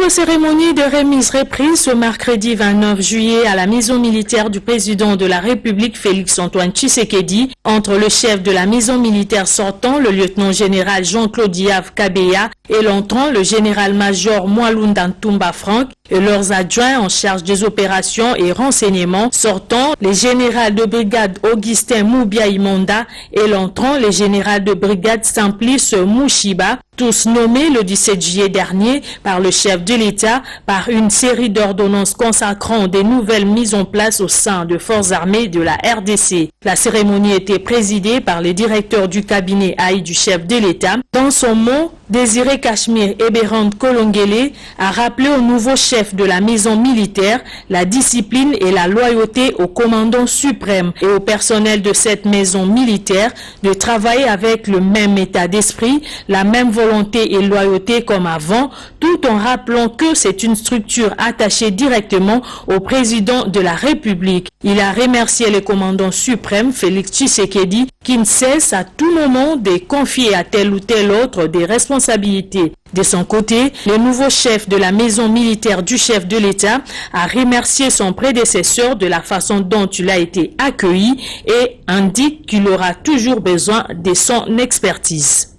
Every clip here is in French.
double cérémonie de remise reprise ce mercredi 29 juillet à la maison militaire du président de la République Félix-Antoine Tshisekedi entre le chef de la maison militaire sortant, le lieutenant-général Jean-Claude Diave Kabeya, et l'entrant, le général-major Mwalunda Ntumba Frank, et leurs adjoints en charge des opérations et renseignements sortant, les généraux de brigade Augustin Moubia Imonda et l'entrant, les généraux de brigade Simplice Mouchiba, tous nommés le 17 juillet dernier par le chef de l'État par une série d'ordonnances consacrant des nouvelles mises en place au sein de forces armées de la RDC. La cérémonie était présidée par le directeur du cabinet AI du chef de l'État. Dans son mot, Désiré Cachemire Eberhard Kolongele a rappelé au nouveau chef de la maison militaire la discipline et la loyauté au commandant suprême et au personnel de cette maison militaire de travailler avec le même état d'esprit, la même volonté et loyauté comme avant, tout en rappelant que c'est une structure attachée directement au président de la République. Il a remercié le commandant suprême Félix Tshisekedi qui ne cesse à tout moment de confier à tel ou tel autre des responsabilités. De son côté, le nouveau chef de la maison militaire du chef de l'État a remercié son prédécesseur de la façon dont il a été accueilli et indique qu'il aura toujours besoin de son expertise.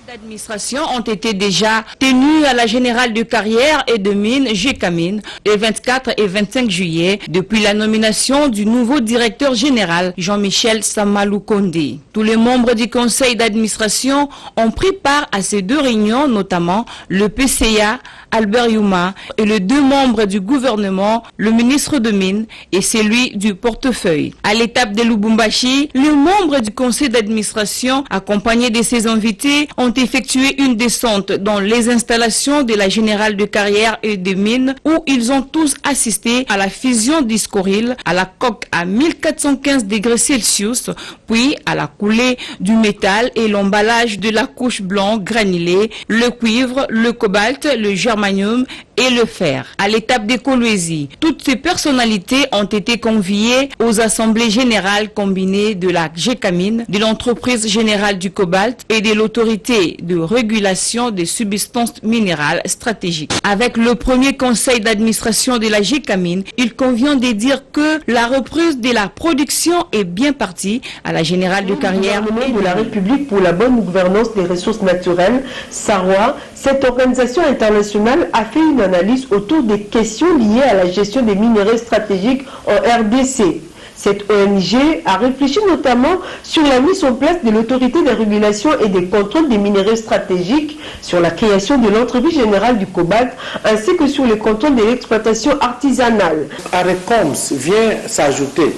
D'administration ont été déjà tenus à la générale de carrière et de mines GECAMINE les 24 et 25 juillet depuis la nomination du nouveau directeur général Jean-Michel Samalou Kondé. Tous les membres du conseil d'administration ont pris part à ces deux réunions, notamment le PCA Albert Youma et les deux membres du gouvernement, le ministre de Mines et celui du portefeuille. À l'étape de Lubumbashi, les membres du conseil d'administration, accompagnés de ses invités, ont effectué une descente dans les installations de la générale de carrière et de mines où ils ont tous assisté à la fusion d'Iscoril, à la coque à 1415 degrés Celsius, puis à la coulée du métal et l'emballage de la couche blanc granulée, le cuivre, le cobalt, le germanium et le fer. À l'étape des Kolwezi, toutes ces personnalités ont été conviées aux assemblées générales combinées de la GECAMINE, de l'entreprise générale du cobalt et de l'autorité de régulation des substances minérales stratégiques. Avec le premier conseil d'administration de la GECAMINE, il convient de dire que la reprise de la production est bien partie à la générale de carrière de la République pour la bonne gouvernance des ressources naturelles, SAROA. Cette organisation internationale a fait une analyse autour des questions liées à la gestion des minerais stratégiques en RDC. Cette ONG a réfléchi notamment sur la mise en place de l'autorité de régulation et de contrôle des minerais stratégiques, sur la création de l'entreprise générale du cobalt, ainsi que sur le contrôle de l'exploitation artisanale. ARECOMS vient s'ajouter.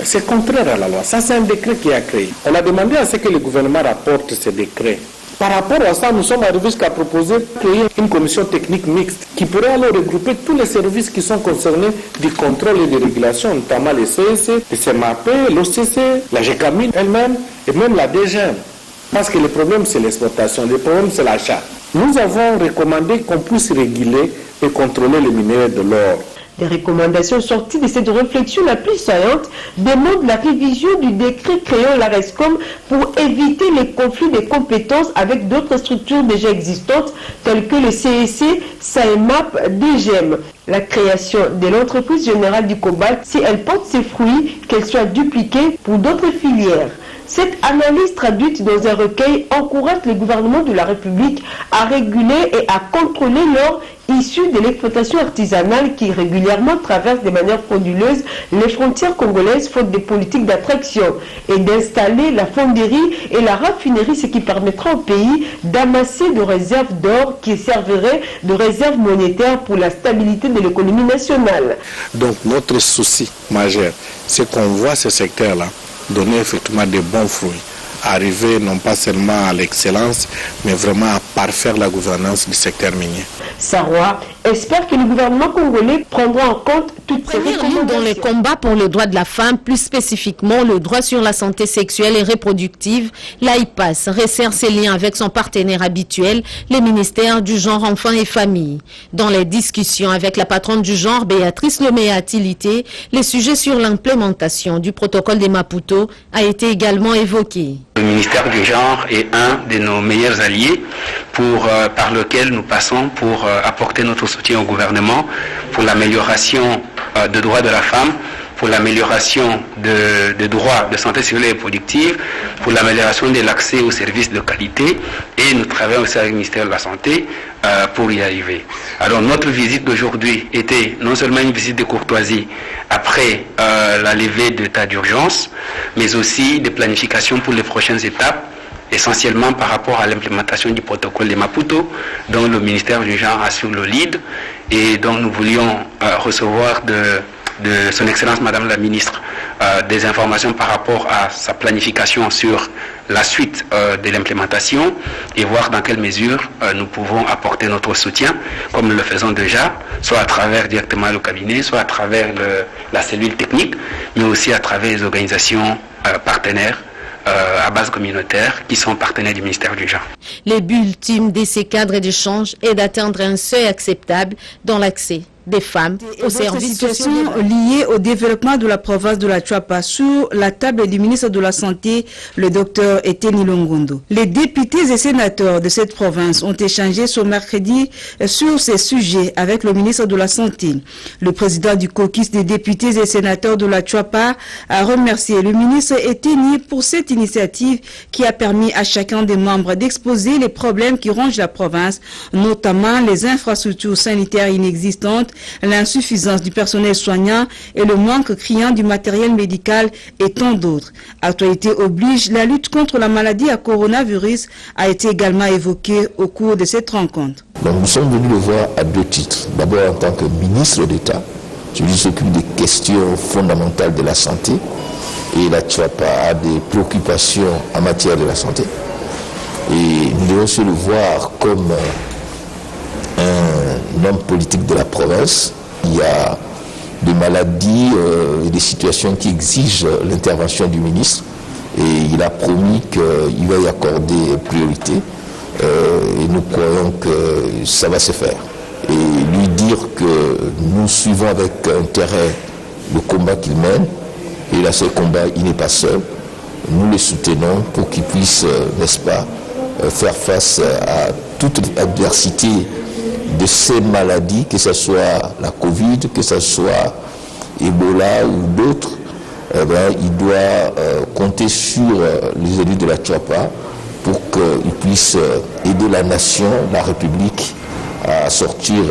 C'est contraire à la loi. Ça, c'est un décret qui a créé. On a demandé à ce que le gouvernement rapporte ce décret. Par rapport à ça, nous sommes arrivés jusqu'à proposer de créer une commission technique mixte qui pourrait alors regrouper tous les services qui sont concernés du contrôle et de régulation, notamment les CEC, les CMAP, l'OCC, la GECAMINE elle-même et même la DGM. Parce que le problème, c'est l'exploitation, le problème, c'est l'achat. Nous avons recommandé qu'on puisse réguler et contrôler les minéraux de l'or. Les recommandations sorties de cette réflexion la plus saillante demandent la révision du décret créant l'ARESCOM pour éviter les conflits de compétences avec d'autres structures déjà existantes telles que le CEC, SAEMAP, DGM. La création de l'entreprise générale du cobalt, si elle porte ses fruits, qu'elle soit dupliquée pour d'autres filières. Cette analyse traduite dans un recueil encourage le gouvernement de la République à réguler et à contrôler l'or issu de l'exploitation artisanale qui régulièrement traverse de manière frauduleuse les frontières congolaises faute de politiques d'attraction et d'installer la fonderie et la raffinerie, ce qui permettra au pays d'amasser de réserves d'or qui serviraient de réserves monétaires pour la stabilité de l'économie nationale. Donc notre souci majeur, c'est qu'on voit ce secteur-là donner effectivement de bons fruits, arriver non pas seulement à l'excellence, mais vraiment à parfaire la gouvernance du secteur minier. SAROA espère que le gouvernement congolais prendra en compte Première ligne dans les combats pour le droit de la femme, plus spécifiquement le droit sur la santé sexuelle et reproductive, l'AIPAS resserre ses liens avec son partenaire habituel, le ministère du Genre, Enfants et Famille. Dans les discussions avec la patronne du genre, Béatrice Lomé-Atilité, le sujet sur l'implémentation du protocole de Maputo a été également évoqué. Le ministère du Genre est un de nos meilleurs alliés par lequel nous passons pour apporter notre soutien au gouvernement pour l'amélioration des droits de la femme, pour l'amélioration des droits de santé sexuelle et reproductive, pour l'amélioration de l'accès aux services de qualité, et nous travaillons aussi avec le ministère de la Santé pour y arriver. Alors notre visite d'aujourd'hui était non seulement une visite de courtoisie après la levée de l'état d'urgence, mais aussi de planification pour les prochaines étapes, essentiellement par rapport à l'implémentation du protocole de Maputo, dont le ministère du Genre assure le lead et dont nous voulions recevoir de son Excellence Madame la Ministre des informations par rapport à sa planification sur la suite de l'implémentation et voir dans quelle mesure nous pouvons apporter notre soutien, comme nous le faisons déjà, soit à travers directement le cabinet, soit à travers la cellule technique, mais aussi à travers les organisations partenaires à base communautaire qui sont partenaires du ministère du Genre. Le but ultime de ces cadres d'échange est d'atteindre un seuil acceptable dans l'accès des femmes aux services sociaux liées au développement de la province de la Chuapa sur la table du ministre de la Santé, le docteur Eteni Longondo. Les députés et sénateurs de cette province ont échangé ce mercredi sur ces sujets avec le ministre de la Santé. Le président du caucus des députés et sénateurs de la Chuapa a remercié le ministre Eteni pour cette initiative qui a permis à chacun des membres d'exposer les problèmes qui rongent la province, notamment les infrastructures sanitaires inexistantes, l'insuffisance du personnel soignant et le manque criant du matériel médical et tant d'autres. Actualité oblige, la lutte contre la maladie à coronavirus a été également évoquée au cours de cette rencontre. Donc nous sommes venus le voir à deux titres. D'abord en tant que ministre d'État, celui qui s'occupe des questions fondamentales de la santé, et la Chuapa a des préoccupations en matière de la santé. Et nous devons se le voir comme un homme politique de la province. Il y a des maladies et des situations qui exigent l'intervention du ministre et il a promis qu'il va y accorder priorité et nous croyons que ça va se faire. Et lui dire que nous suivons avec intérêt le combat qu'il mène et là ce combat il n'est pas seul, nous le soutenons pour qu'il puisse, n'est-ce pas, faire face à toute adversité de ces maladies, que ce soit la Covid, que ce soit Ebola ou d'autres. Il doit compter sur les élus de la Chuapa pour qu'ils puissent aider la nation, la République, à sortir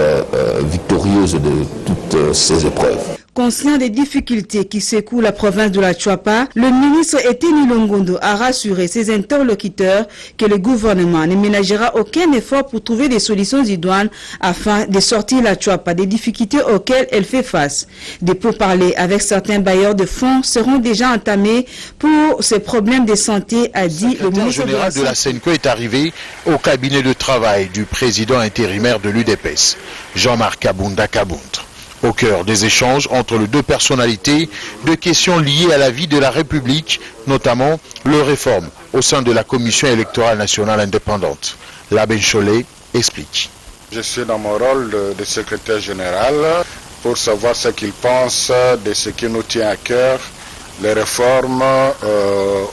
victorieuse de toutes ces épreuves. Conscient des difficultés qui secouent la province de la Chuapa, le ministre Eteni Longondo a rassuré ses interlocuteurs que le gouvernement ne ménagera aucun effort pour trouver des solutions idoines afin de sortir la Chuapa des difficultés auxquelles elle fait face. Des pourparlers avec certains bailleurs de fonds seront déjà entamés pour ces problèmes de santé, a dit le ministre général de la SENCO est arrivé au cabinet de travail du président intérimaire de l'UDPS, Jean-Marc Kabunda Kabuntre. Au cœur des échanges entre les deux personnalités, de questions liées à la vie de la République, notamment leur réforme au sein de la Commission électorale nationale indépendante. L'abbé Cholet explique. Je suis dans mon rôle de secrétaire général pour savoir ce qu'il pense de ce qui nous tient à cœur, les réformes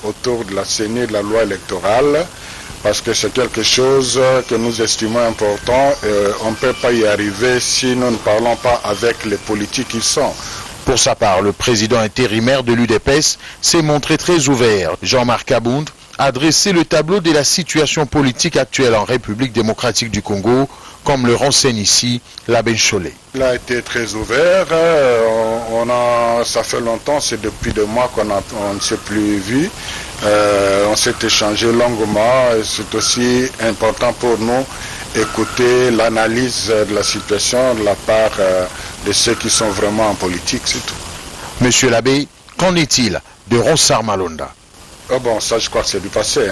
autour de la CENI et de la loi électorale, parce que c'est quelque chose que nous estimons important et on ne peut pas y arriver si nous ne parlons pas avec les politiques qui sont. Pour sa part, le président intérimaire de l'UDPS s'est montré très ouvert. Jean-Marc Kabund a dressé le tableau de la situation politique actuelle en République démocratique du Congo, comme le renseigne ici l'abbé Cholet. Il a été très ouvert, ça fait longtemps, c'est depuis 2 mois qu'on ne s'est plus vu. On s'est échangé longuement et c'est aussi important pour nous écouter l'analyse de la situation de la part de ceux qui sont vraiment en politique, c'est tout. Monsieur l'abbé, qu'en est-il de Ronsard Malonda? Oh bon, ça je crois que c'est du passé.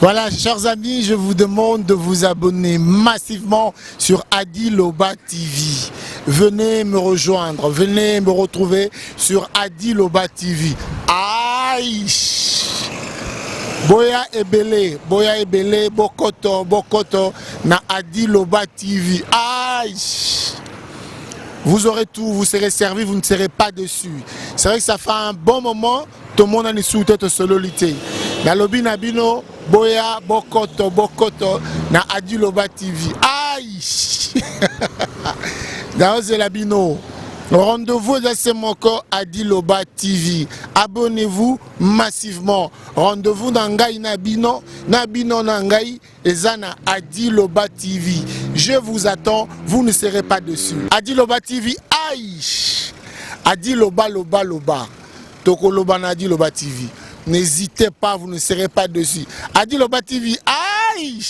Voilà, chers amis, je vous demande de vous abonner massivement sur Adi Loba TV. venez me rejoindre, venez me retrouver sur Adi Loba TV. Aïe! Boya Ebele, Bokoto, na Adi Loba TV. Aïe! Vous aurez tout, vous serez servi, vous ne serez pas déçus. C'est vrai que ça fait un bon moment, tout le monde a une sous-tête sololité. Na lobi nabino, Boya, Bokoto, na Adi Loba TV. Aïe! Dans ce labino. Rendez-vous dans ce moko Adi Loba TV. Abonnez-vous massivement. Rendez-vous dans Ngai Nabino Nangai Ezana Adi Loba TV. Je vous attends, vous ne serez pas dessus. Adi Loba TV, aïe! Adi Loba. Toko Loba na Adi Loba TV. N'hésitez pas, vous ne serez pas dessus. Adi Loba TV, aïe!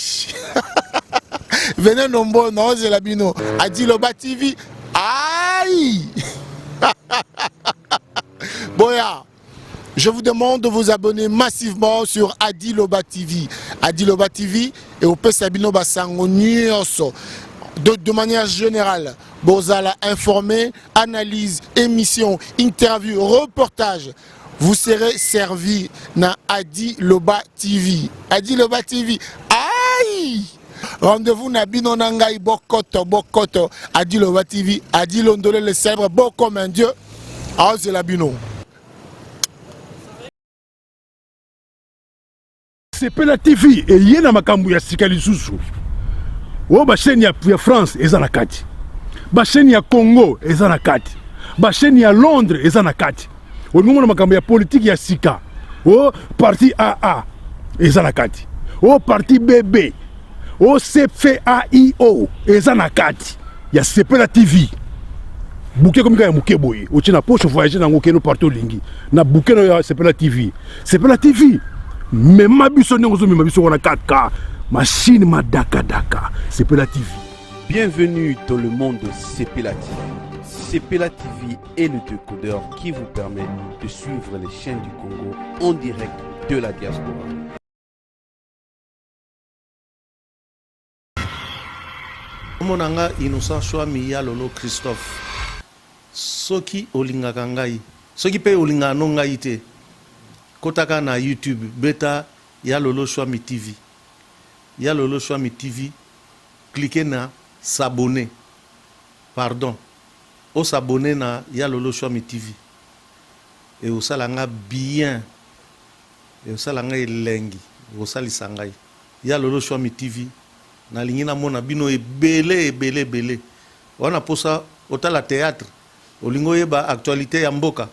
Venez nombreux, non, c'est labino. Adi Loba TV. Aïe! Boya, je vous demande de vous abonner massivement sur Adi Loba TV. Adi Loba TV et au Pesabino Basango Nyonso. De manière générale, Bozala informé, analyse, émission, interview, reportage. Vous serez servi dans Adi Loba TV. Adi Loba TV. Aïe! Rendez-vous na bino nangai bokoto Adi Loba TV. Adi Londole le célèbre beau comme un dieu. Ah, c'est la bino. C'est la TV et yena makambu ya sikali susu. O ba chaîne ya France eza na kati. Ba chaîne ya Congo eza na kati. Ba chaîne ya Londres eza na kati. O ngomona makambu ya politique ya sika. O parti AA eza na kati. O parti BB. O CFAIO eza na kati. Ya la TV. Bouquet comme ya muke boye. O tina poche voyager na ngokeno partout lingi. Na bouquet ya la TV. La TV. Mais ma biso n'engozo ma biso wana 4K. Machine ma daka. La TV. Bienvenue dans le monde de la TV. La TV est le décodeur qui vous permet de suivre les chaînes du Congo en direct de la diaspora. Monanga Innocent Chouami ya Lolo Christophe. Soki olingaka ngai. Soki pe olinga no ngai te. Kotaka na YouTube beta ya Lolo Chouami TV. Ya Lolo Chouami TV. Cliquez na s'abonner. Pardon. O s'abonner na ya Lolo Chouami TV. Et o salanga bien. Et o salanga elengi. O salisangai. Ya Lolo Chouami TV. Na lingina mona bino ebele. Wana posa otala théâtre. Olingo yeba actualité ya mboka.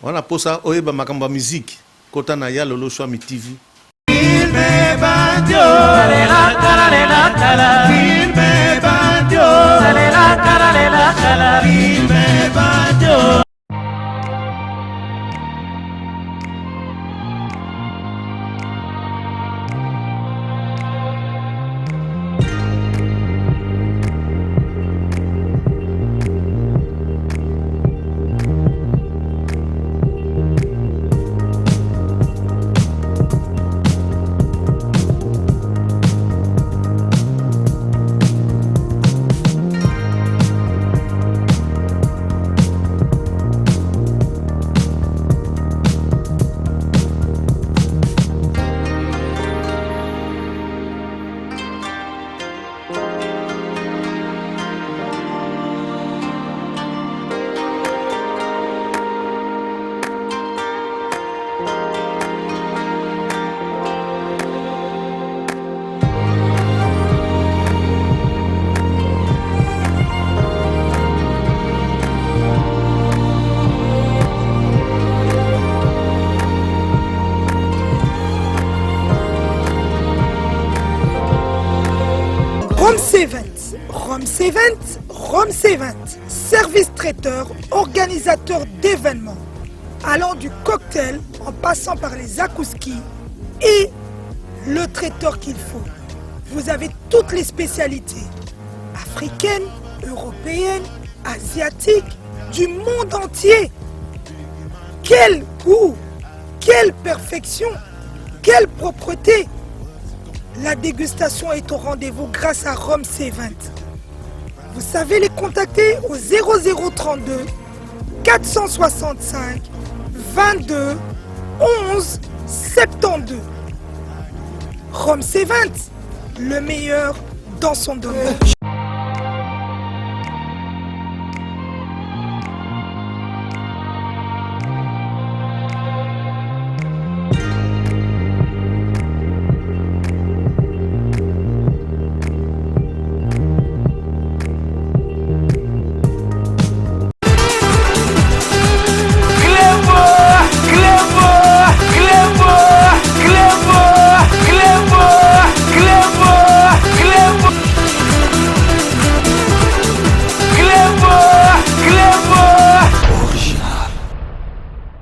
Wana posa oyeba makamba musique. Kota na ya Lolo Chouami TV. Rome Events, service traiteur, organisateur d'événements, allant du cocktail en passant par les akouskis et le traiteur qu'il faut. Vous avez toutes les spécialités africaines, européennes, asiatiques, du monde entier. Quel goût, quelle perfection, quelle propreté. La dégustation est au rendez-vous grâce à Rome Events. vous savez les contacter au 0032 465 22 11 72. Rome C20, le meilleur dans son domaine.